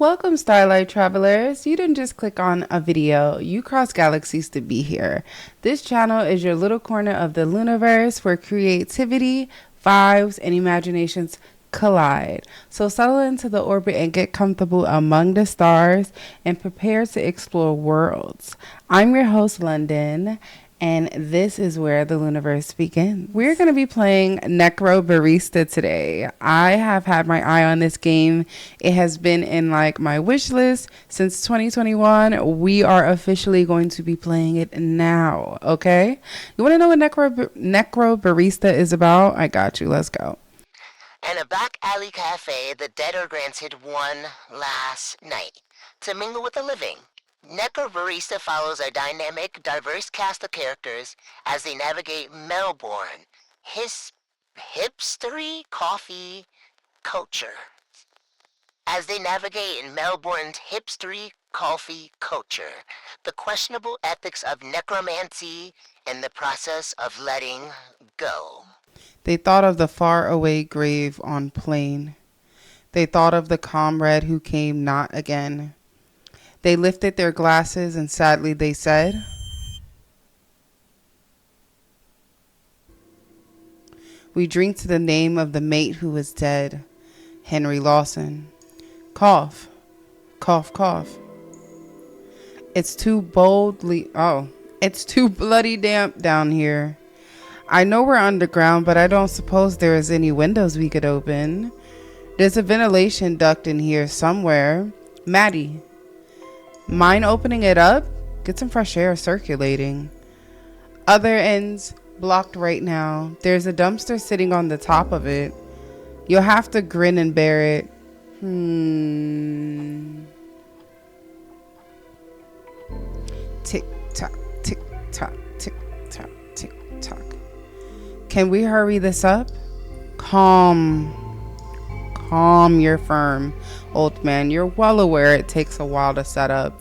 Welcome, Starlight Travelers. You didn't just click on a video, you crossed galaxies to be here. This channel is your little corner of the Luniverse where creativity, vibes, and imaginations collide. So settle into the orbit and get comfortable among the stars and prepare to explore worlds. I'm your host, London, and this is where the Luniverse begins. We're going to be playing Necrobarista today. I have had my eye on this game. It has been in my wish list since 2021. We are officially going to be playing it now, okay? You want to know what Necrobarista is about? I got you. Let's go. In a back alley cafe, the dead are granted one last night to mingle with the living. Necrobarista follows a dynamic, diverse cast of characters as they navigate Melbourne, hipstery coffee culture. As they navigate in Melbourne's hipstery coffee culture, the questionable ethics of necromancy and the process of letting go. They thought of the faraway grave on plain. They thought of the comrade who came not again. They lifted their glasses and sadly they said, "We drink to the name of the mate who is dead, Henry Lawson. Cough, cough, cough. It's too bloody damp down here. I know we're underground, but I don't suppose there is any windows we could open. There's a ventilation duct in here somewhere. Maddie, mind opening it up? Get some fresh air circulating. Other ends blocked right now. There's a dumpster sitting on the top of it. You'll have to grin and bear it. Tick tock, tick tock, tick tock, tick tock. Can we hurry this up? Calm your firm, old man. You're well aware it takes a while to set up.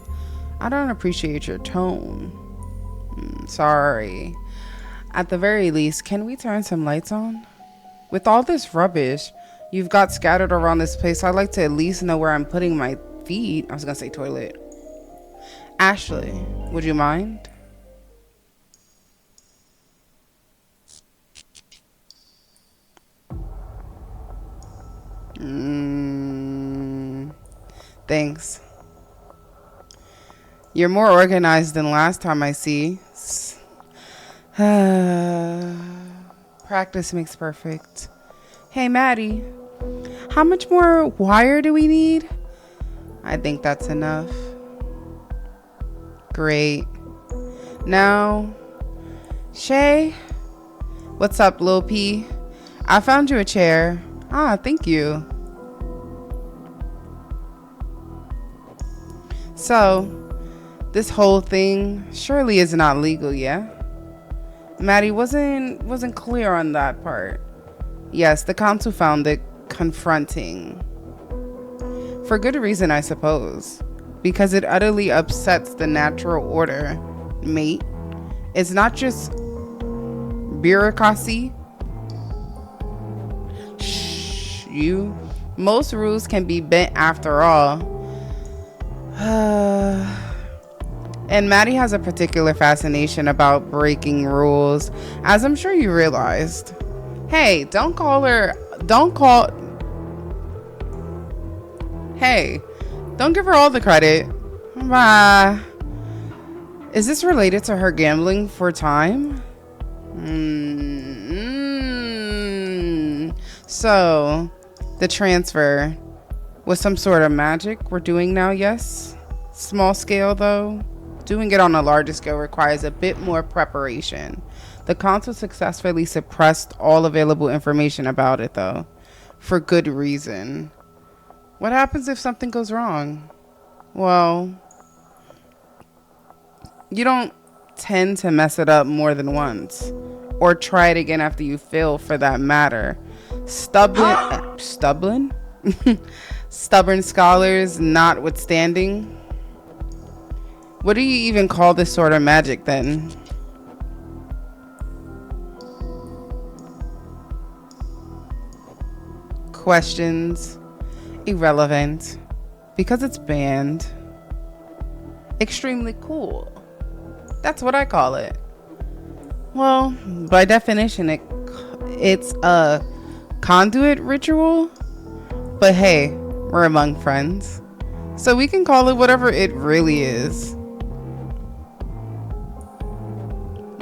I don't appreciate your tone. Sorry. At the very least, can we turn some lights on? With all this rubbish you've got scattered around this place, I'd like to at least know where I'm putting my feet. I was gonna say toilet. Ashley, would you mind? Thanks. You're more organized than last time I see. Practice makes perfect. Hey, Maddie. How much more wire do we need? I think that's enough. Great. Now, Shay. What's up, Lil P? I found you a chair. Ah, thank you. So, this whole thing surely is not legal, yeah? Maddie wasn't clear on that part. Yes, the council found it confronting. For good reason, I suppose. Because it utterly upsets the natural order, mate. It's not just bureaucracy. Shh, you. Most rules can be bent after all. And Maddie has a particular fascination about breaking rules, as I'm sure you realized. Hey, don't give her all the credit. Bye. Is this related to her gambling for time? So, the transfer was some sort of magic we're doing now, yes? Small scale, though. Doing it on a larger scale requires a bit more preparation. The council successfully suppressed all available information about it, though, for good reason. What happens if something goes wrong? Well, you don't tend to mess it up more than once, or try it again after you fail, for that matter. Stubborn scholars notwithstanding. What do you even call this sort of magic then? Questions irrelevant. because it's banned. Extremely cool. That's what I call it. Well, by definition, it's a conduit ritual. But hey, we're among friends, so we can call it whatever it really is.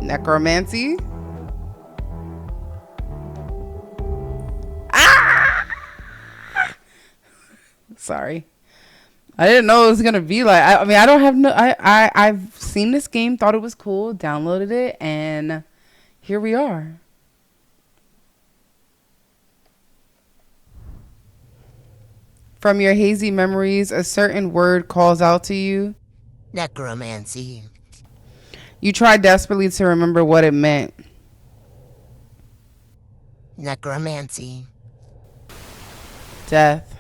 Necromancy? Ah! Sorry. I didn't know it was gonna be like. I mean, I don't have no. I've seen this game, thought it was cool, downloaded it, and here we are. From your hazy memories, a certain word calls out to you. Necromancy. You try desperately to remember what it meant. Necromancy. Death.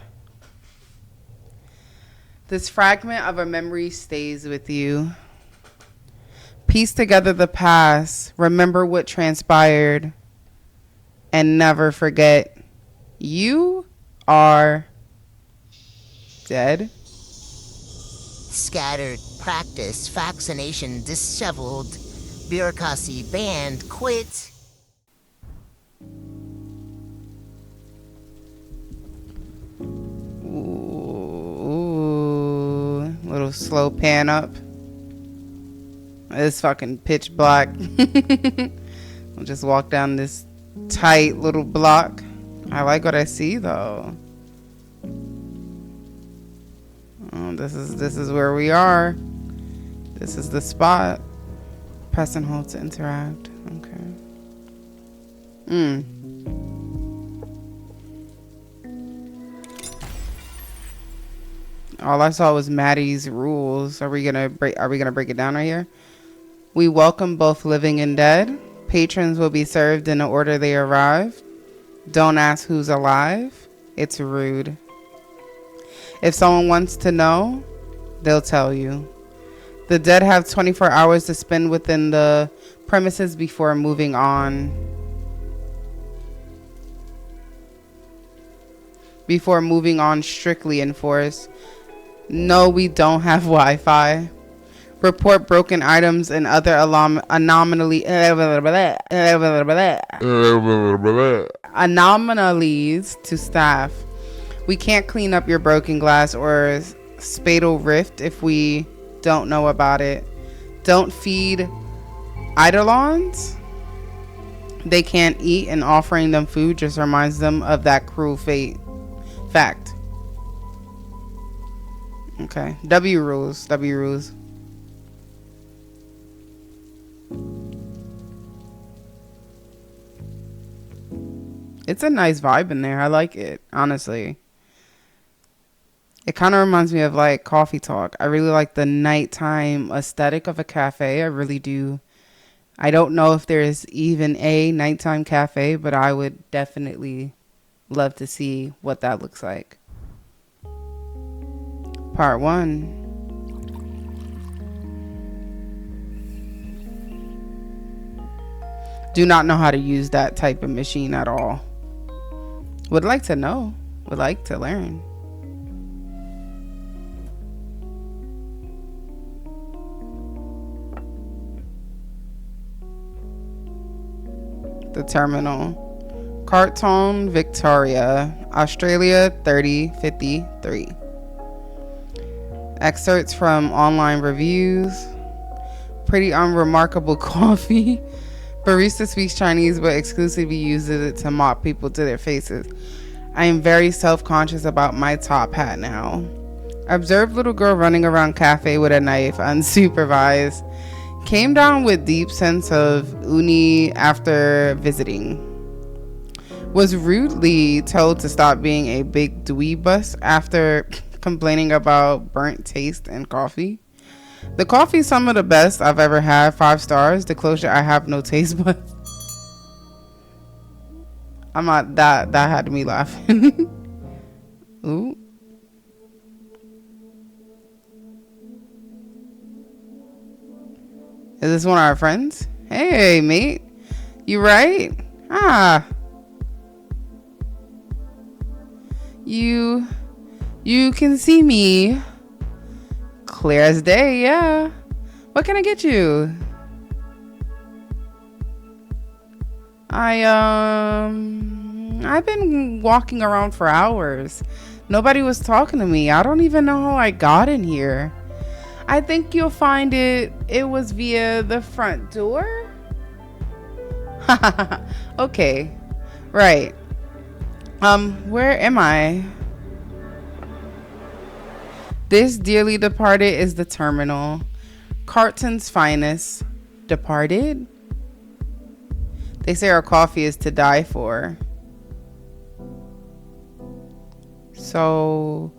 This fragment of a memory stays with you. Piece together the past, remember what transpired, and never forget you are dead. Scattered, practice, vaccination, disheveled, bureaucracy, banned, quit. Ooh, little slow pan up. It's fucking pitch black. I'll just walk down this tight little block. I like what I see though. Oh, this is where we are. This is the spot. Press and hold to interact. Okay. All I saw was Maddie's rules. Are we gonna break it down right here? We welcome both living and dead. Patrons will be served in the order they arrive. Don't ask who's alive. It's rude. If someone wants to know, they'll tell you. The dead have 24 hours to spend within the premises before moving on. Strictly enforced. No, we don't have Wi-Fi. Report broken items and other anomalies to staff. We can't clean up your broken glass or spatial rift if we don't know about it. Don't feed eidolons. They can't eat, and offering them food just reminds them of that cruel fact. Okay. W rules. It's a nice vibe in there. I like it, honestly. It kind of reminds me of like Coffee Talk. I really like the nighttime aesthetic of a cafe. I really do. I don't know if there is even a nighttime cafe, but I would definitely love to see what that looks like. Part 1. Do not know how to use that type of machine at all. Would like to know. Would like to learn. The terminal. Carlton, Victoria, Australia 3053. Excerpts from online reviews. Pretty unremarkable coffee. Barista speaks Chinese but exclusively uses it to mock people to their faces. I am very self-conscious about my top hat now. Observed little girl running around cafe with a knife unsupervised. Came down with deep sense of uni after visiting. Was rudely told to stop being a big dweebus after complaining about burnt taste in coffee. The coffee is some of the best I've ever had. 5 stars. The closure, I have no taste buds. I'm not that had me laughing. Ooh. Is this one of our friends? Hey, mate. You right? Ah. You You can see me clear as day, yeah. What can I get you? I've been walking around for hours. Nobody was talking to me. I don't even know how I got in here. I think you'll find it was via the front door. Okay. Right. Where am I? This dearly departed is the terminal. Carlton's finest. Departed? They say our coffee is to die for. So,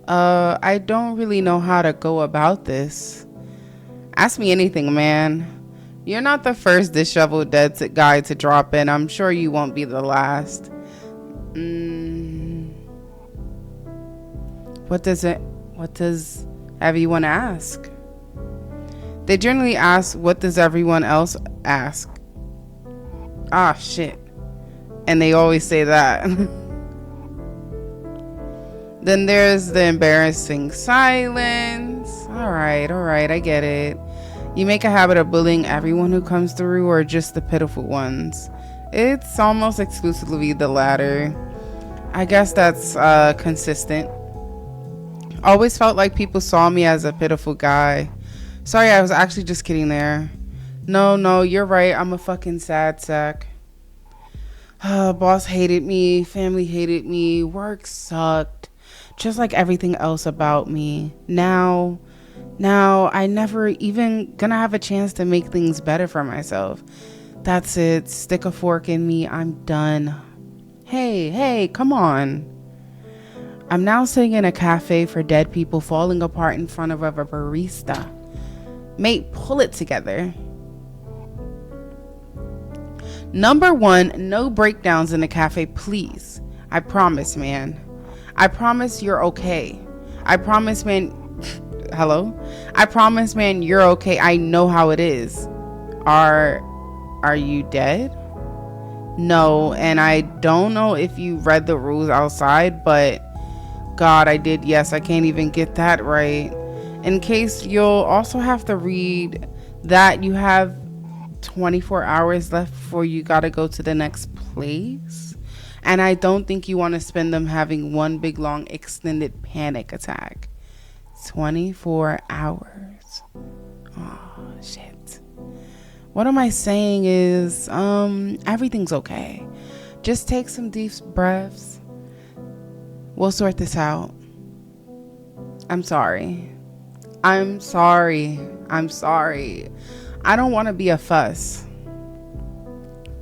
I don't really know how to go about this. Ask me anything, man. You're not the first disheveled dead guy to drop in. I'm sure you won't be the last. What does everyone ask? They generally ask, what does everyone else ask? Ah, shit. And they always say that. Then there's the embarrassing silence. All right, I get it. You make a habit of bullying everyone who comes through, or just the pitiful ones? It's almost exclusively the latter. I guess that's consistent. Always felt like people saw me as a pitiful guy. Sorry, I was actually just kidding there. No, you're right. I'm a fucking sad sack. Boss hated me. Family hated me. Work sucked. Just like everything else about me. Now I never even gonna have a chance to make things better for myself. That's it. Stick a fork in me. I'm done. Hey, come on. I'm now sitting in a cafe for dead people, falling apart in front of a barista. Mate, pull it together. Number 1, no breakdowns in the cafe, please. I promise, man. I promise you're okay. I promise, man. Hello? I promise, man, you're okay. I know how it is. Are you dead? No, and I don't know if you read the rules outside, but God, I did. Yes, I can't even get that right. In case, you'll also have to read that you have 24 hours left before you gotta go to the next place. And I don't think you want to spend them having one big long extended panic attack. 24 hours. Oh, shit. What am I saying is, everything's okay. Just take some deep breaths. We'll sort this out. I'm sorry. I don't want to be a fuss.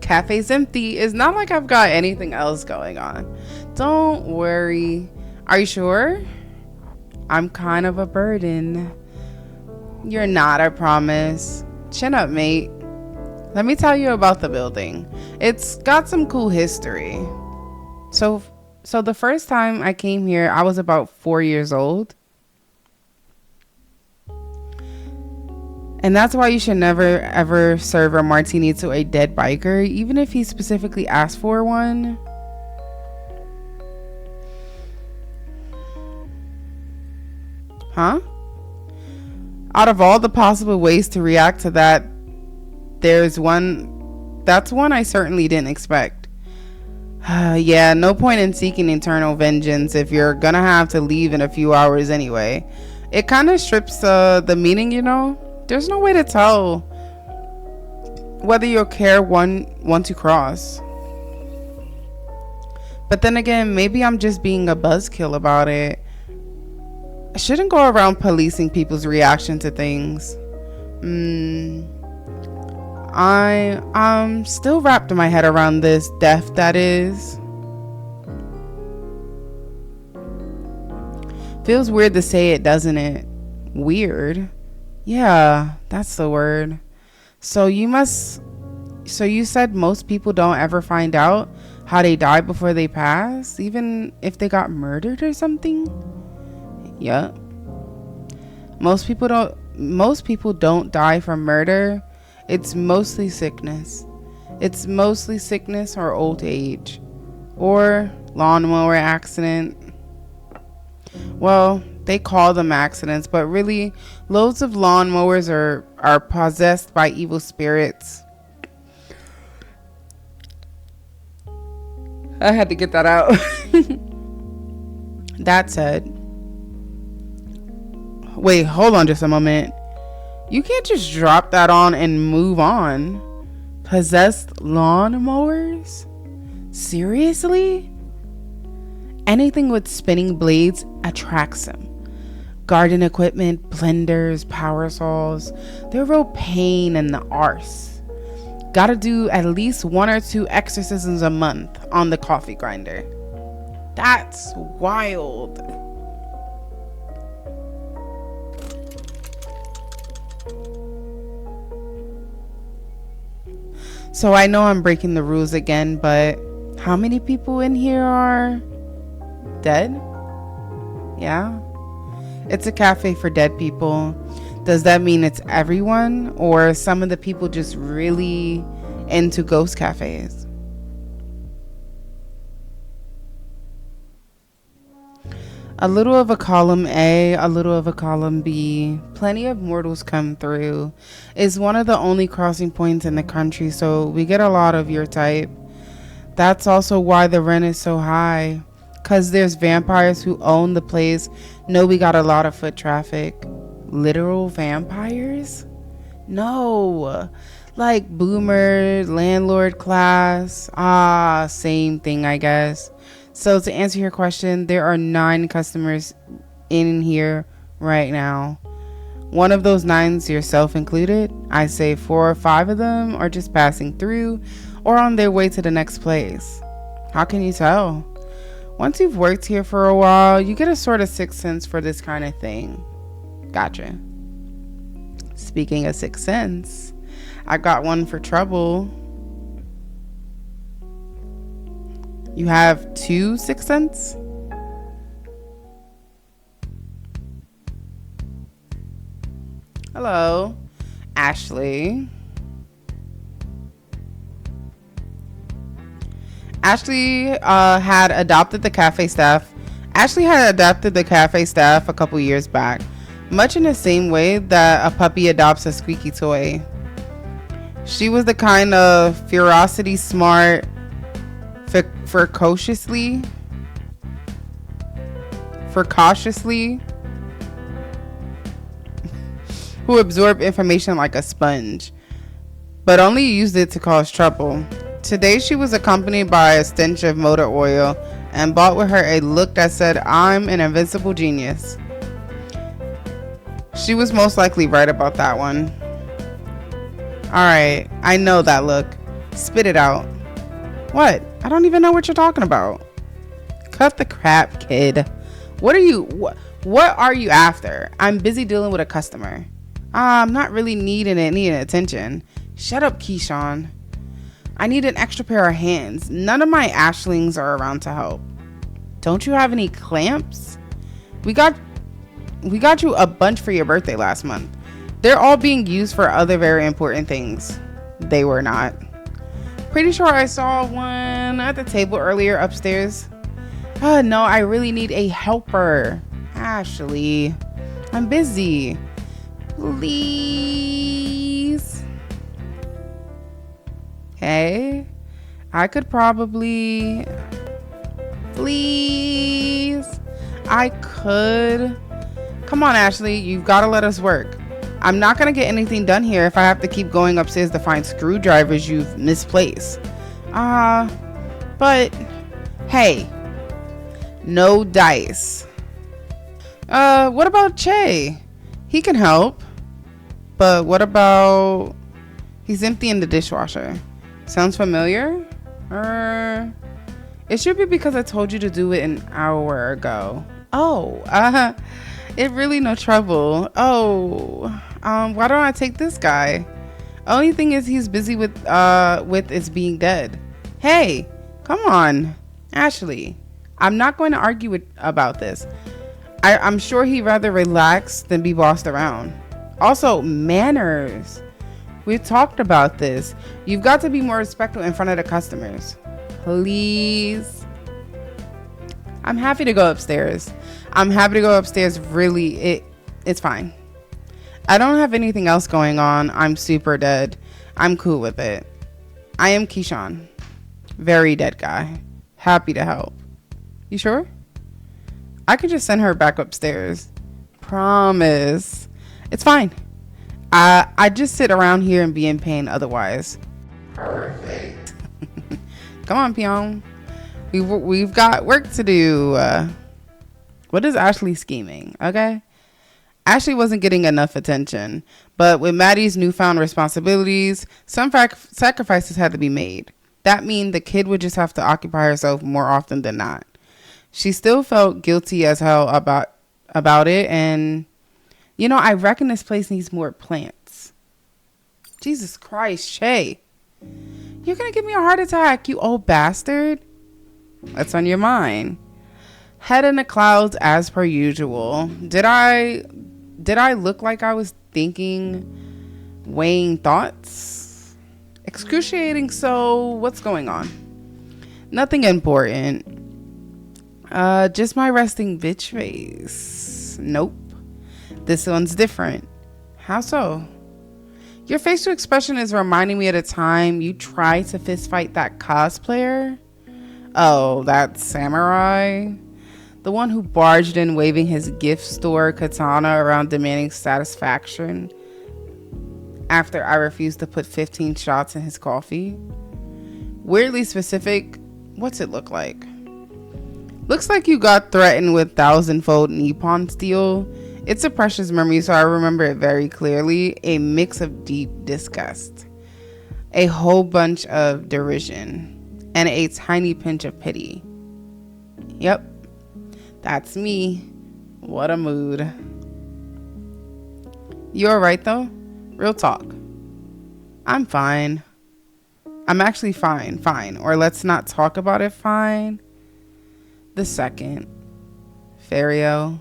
Cafe's empty. It's not like I've got anything else going on. Don't worry. Are you sure? I'm kind of a burden. You're not, I promise. Chin up, mate. Let me tell you about the building. It's got some cool history. So the first time I came here, I was about 4 years old. And that's why you should never ever serve a martini to a dead biker, even if he specifically asked for one. Huh? Out of all the possible ways to react to that, that's one I certainly didn't expect. Yeah, no point in seeking eternal vengeance if you're gonna have to leave in a few hours anyway. It kind of strips the meaning, you know? There's no way to tell whether you'll care one to cross. But then again, maybe I'm just being a buzzkill about it. I shouldn't go around policing people's reaction to things. I'm still wrapped in my head around this death, that is. Feels weird to say it, doesn't it? Weird? Yeah, that's the word. So you said most people don't ever find out how they die before they pass, even if they got murdered or something? Yep. Most people don't die from murder. It's mostly sickness. It's mostly sickness or old age or lawnmower accident. Well, they call them accidents, but really, loads of lawnmowers are possessed by evil spirits. I had to get that out. That said, wait, hold on just a moment. You can't just drop that on and move on. Possessed lawnmowers? Seriously? Anything with spinning blades attracts him. Garden equipment, blenders, power saws, they're real pain in the arse. Gotta do at least 1 or 2 exorcisms a month on the coffee grinder. That's wild. So I know I'm breaking the rules again, but how many people in here are dead? Yeah. It's a cafe for dead people. Does that mean it's everyone, or some of the people just really into ghost cafes? A little of a column A, a little of a column B. Plenty of mortals come through. It's one of the only crossing points in the country, so we get a lot of your type. That's also why the rent is so high. Cause there's vampires who own the place. Know we got a lot of foot traffic. Literal vampires? No. Like boomer, landlord class. Same thing, I guess. So to answer your question, there are 9 customers in here right now. One of those 9's yourself included. I say 4 or 5 of them are just passing through or on their way to the next place. How can you tell? Once you've worked here for a while, you get a sort of sixth sense for this kind of thing. Gotcha. Speaking of sixth sense, I got one for trouble. You have 2 sixth sense? Hello, Ashley. Ashley had adopted the cafe staff. Ashley had adopted the cafe staff a couple years back, much in the same way that a puppy adopts a squeaky toy. She was the kind of ferocity smart, ferociously who absorbed information like a sponge, but only used it to cause trouble. Today she was accompanied by a stench of motor oil and brought with her a look that said, "I'm an invincible genius." She was most likely right about that one. Alright, I know that look. Spit it out. What? I don't even know what you're talking about. Cut the crap, kid. What are you after? I'm busy dealing with a customer. I'm not really needing attention. Shut up, Keyshawn. I need an extra pair of hands. None of my Ashlings are around to help. Don't you have any clamps? We got you a bunch for your birthday last month. They're all being used for other very important things. They were not. Pretty sure I saw one at the table earlier upstairs. No, I really need a helper. Ashley, I'm busy. Please. Okay. I could probably... Please. I could. Come on, Ashley. You've got to let us work. I'm not going to get anything done here if I have to keep going upstairs to find screwdrivers you've misplaced. But, hey, no dice. What about Che? He can help. But what about... He's emptying the dishwasher. Sounds familiar? It should be because I told you to do it an hour ago. Oh, it really no trouble. Oh, why don't I take this guy? Only thing is he's busy with is being dead. Hey, come on, Ashley. I'm not going to argue about this. I'm sure he'd rather relax than be bossed around. Also, manners. We've talked about this. You've got to be more respectful in front of the customers. Please. I'm happy to go upstairs. I'm happy to go upstairs. Really, it's fine. I don't have anything else going on. I'm super dead. I'm cool with it. I am Keyshawn. Very dead guy. Happy to help. You sure? I could just send her back upstairs. Promise. It's fine. I just sit around here and be in pain otherwise. Perfect. Come on, P.1. We've got work to do. What is Ashley scheming? Okay. Ashley wasn't getting enough attention, but with Maddie's newfound responsibilities, some sacrifices had to be made. That means the kid would just have to occupy herself more often than not. She still felt guilty as hell about it, and I reckon this place needs more plants. Jesus Christ, Shay. You're gonna give me a heart attack, you old bastard. What's on your mind? Head in the clouds as per usual. Did I look like I was thinking, weighing thoughts? Excruciating, so what's going on? Nothing important. Just my resting bitch face. Nope. This one's different. How so? Your facial expression is reminding me of the time you tried to fist fight that cosplayer. Oh, that samurai. The one who barged in waving his gift store katana around demanding satisfaction after I refused to put 15 shots in his coffee. Weirdly specific. What's it look like? Looks like you got threatened with 1,000-fold Nippon steel. It's a precious memory, so I remember it very clearly. A mix of deep disgust, a whole bunch of derision, and a tiny pinch of pity. Yep. That's me. What a mood. You alright though? Real talk. I'm fine. I'm actually fine. Or let's not talk about it, fine. The second. Ferio.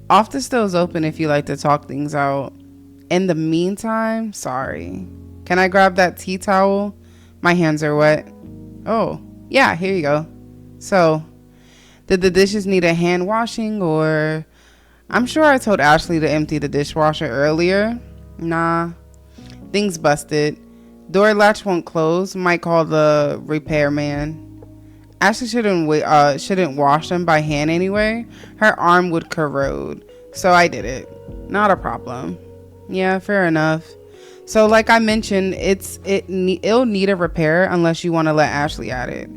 Off the still's open if you like to talk things out. In the meantime, sorry. Can I grab that tea towel? My hands are wet. Oh, yeah, here you go. So, did the dishes need a hand washing or... I'm sure I told Ashley to empty the dishwasher earlier. Nah. Things busted. Door latch won't close. Might call the repairman. Ashley shouldn't wash them by hand anyway. Her arm would corrode. So I did it. Not a problem. Yeah, fair enough. So like I mentioned, it'll need a repair unless you want to let Ashley at it.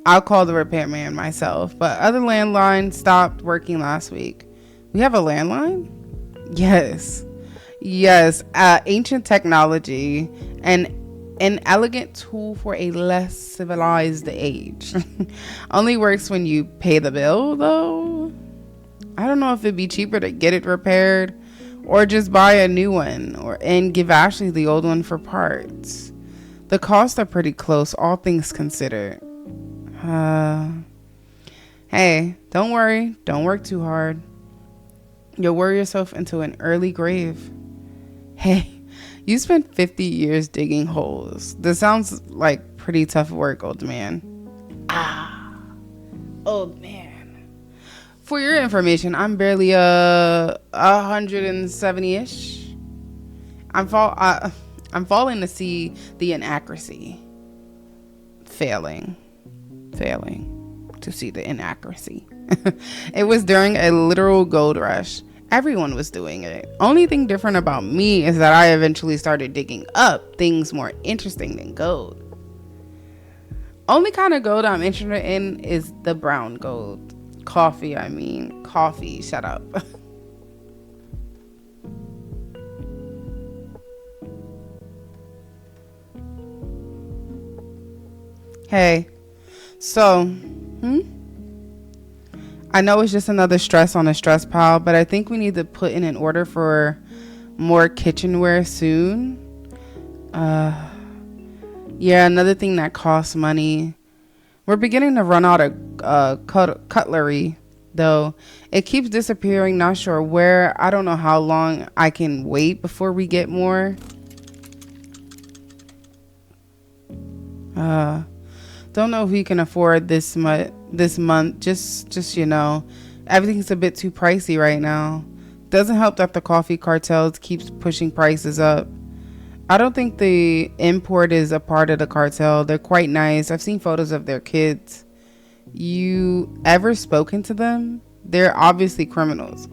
I'll call the repairman myself, but other landline stopped working last week. We have a landline? Yes. Ancient technology and an elegant tool for a less civilized age. Only works when you pay the bill, though. I don't know if it'd be cheaper to get it repaired or just buy a new one and give Ashley the old one for parts. The costs are pretty close, all things considered. Hey, don't worry. Don't work too hard. You'll worry yourself into an early grave. Hey, you spent 50 years digging holes. This sounds like pretty tough work, old man. Old man. For your information, I'm barely 170-ish. I'm falling to see the inaccuracy. Failing to see the inaccuracy. It was during a literal gold rush. Everyone was doing it. Only thing different about me is that I eventually started digging up things more interesting than gold. Only kind of gold I'm interested in is the brown gold. Coffee, shut up. Hey, so, I know it's just another stress on a stress pile, but I think we need to put in an order for more kitchenware soon. Yeah, another thing that costs money. We're beginning to run out of cutlery, though. It keeps disappearing, not sure where. I don't know how long I can wait before we get more. Don't know if we can afford this month. Just everything's a bit too pricey right now. Doesn't help that the coffee cartels keeps pushing prices up. I don't think the import is a part of the cartel. They're quite nice. I've seen photos of their kids. You ever spoken to them? They're obviously criminals.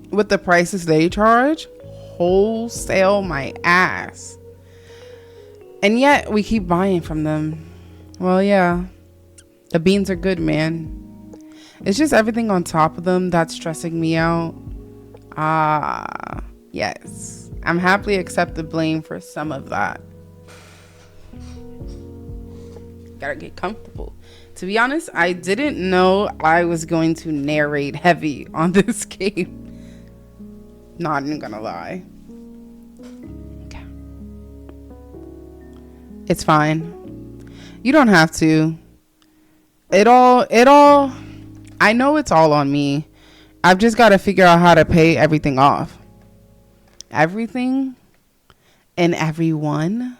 With the prices they charge, wholesale my ass. And yet we keep buying from them. Well, yeah, the beans are good, man. It's just everything on top of them that's stressing me out. Yes. I'm happily accept the blame for some of that. Gotta get comfortable. To be honest, I didn't know I was going to narrate heavy on this game. Not even gonna lie. Okay. It's fine. You don't have to. It all, I know it's all on me. I've just got to figure out how to pay everything off. Everything and everyone.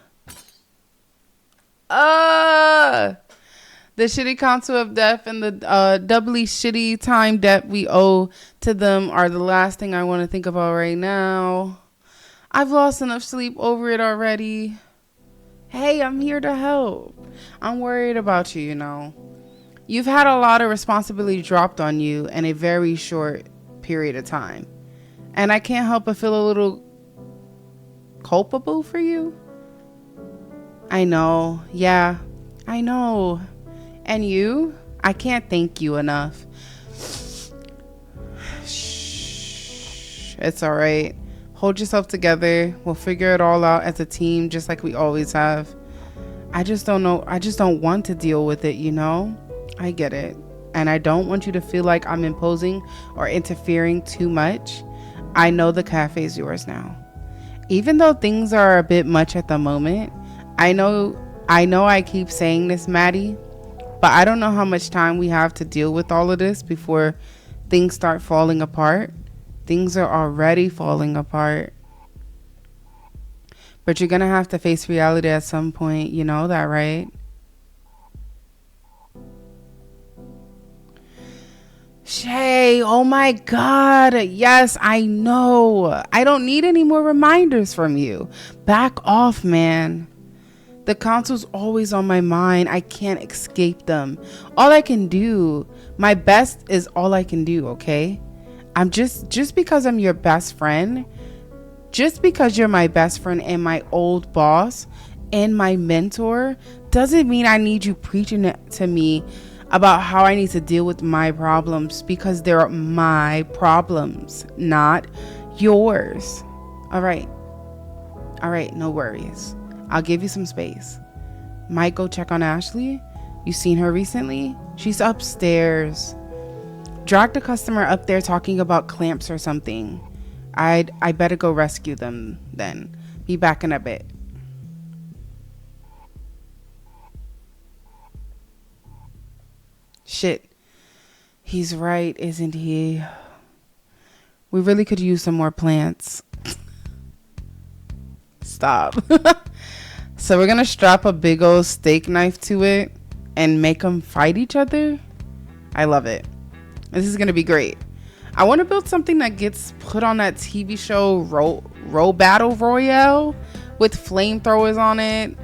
The shitty council of death and the doubly shitty time debt we owe to them are the last thing I want to think about right now. I've lost enough sleep over it already. Hey, I'm here to help. I'm worried about you, You've had a lot of responsibility dropped on you in a very short period of time. And I can't help but feel a little culpable for you. I know. Yeah, I know. And you? I can't thank you enough. Shh. It's all right. Hold yourself together. We'll figure it all out as a team, just like we always have. I just don't know. I just don't want to deal with it, I get it. And I don't want you to feel like I'm imposing or interfering too much. I know the cafe is yours now. Even though things are a bit much at the moment, I know I keep saying this, Maddie, but I don't know how much time we have to deal with all of this before things start falling apart. Things are already falling apart. But you're going to have to face reality at some point. You know that, right? Shay, oh my God. Yes, I know. I don't need any more reminders from you. Back off, man. The council's always on my mind. I can't escape them. All I can do, my best is all I can do, okay? I'm just because I'm your best friend, just because you're my best friend and my old boss and my mentor, doesn't mean I need you preaching it to me about how I need to deal with my problems, because they're my problems, not yours. All right, no worries. I'll give you some space. Might go check on Ashley. You seen her recently? She's upstairs. Drag the customer up there talking about clamps or something. I better go rescue them then. Be back in a bit. Shit. He's right, isn't he? We really could use some more plants. Stop. So we're gonna strap a big old steak knife to it and make them fight each other. I love it. This is gonna be great. I want to build something that gets put on that TV show Row Battle Royale with flamethrowers on it.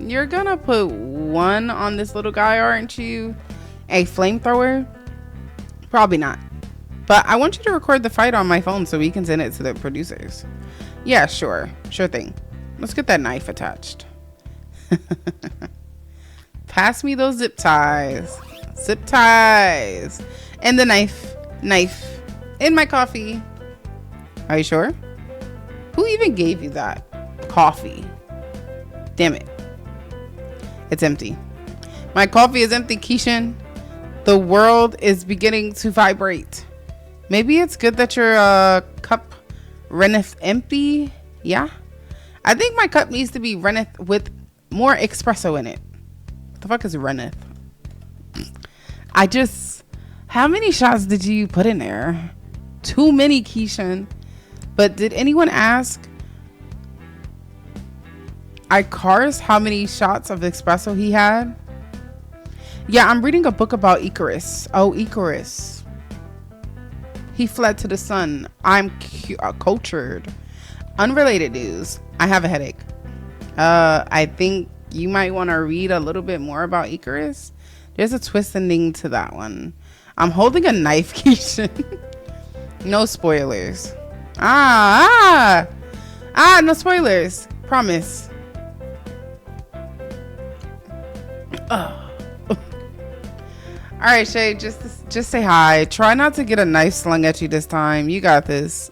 You're gonna put one on this little guy, aren't you? A flamethrower? Probably not. But I want you to record the fight on my phone so we can send it to the producers. Yeah, sure thing. Let's get that knife attached. Pass me those zip ties. And the knife in my coffee. Are you sure? Who even gave you that coffee? Damn it. It's empty. My coffee is empty, Keishan. The world is beginning to vibrate. Maybe it's good that your cup runneth empty. Yeah. I think my cup needs to be runneth with more espresso in it. What the fuck is runneth? How many shots did you put in there? Too many, Keishan. But did anyone ask? Icarus, how many shots of espresso he had? Yeah, I'm reading a book about Icarus. Oh, Icarus. He fled to the sun. I'm cultured. Unrelated news. I have a headache. I think you might want to read a little bit more about Icarus. There's a twist ending to that one. I'm holding a knife, Keisha. No spoilers. No spoilers. Promise. Oh. All right, Shay, just say hi. Try not to get a knife slung at you this time. You got this.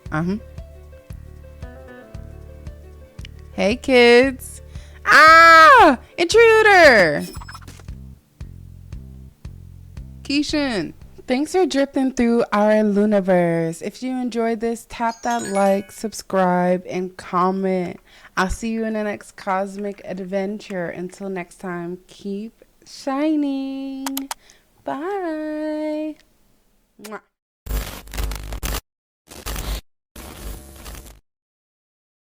Hey, kids. Intruder. Keishan. Thanks for dripping through our Luniverse. If you enjoyed this, tap that like, subscribe, and comment. I'll see you in the next cosmic adventure. Until next time, keep shining. Bye. Mwah.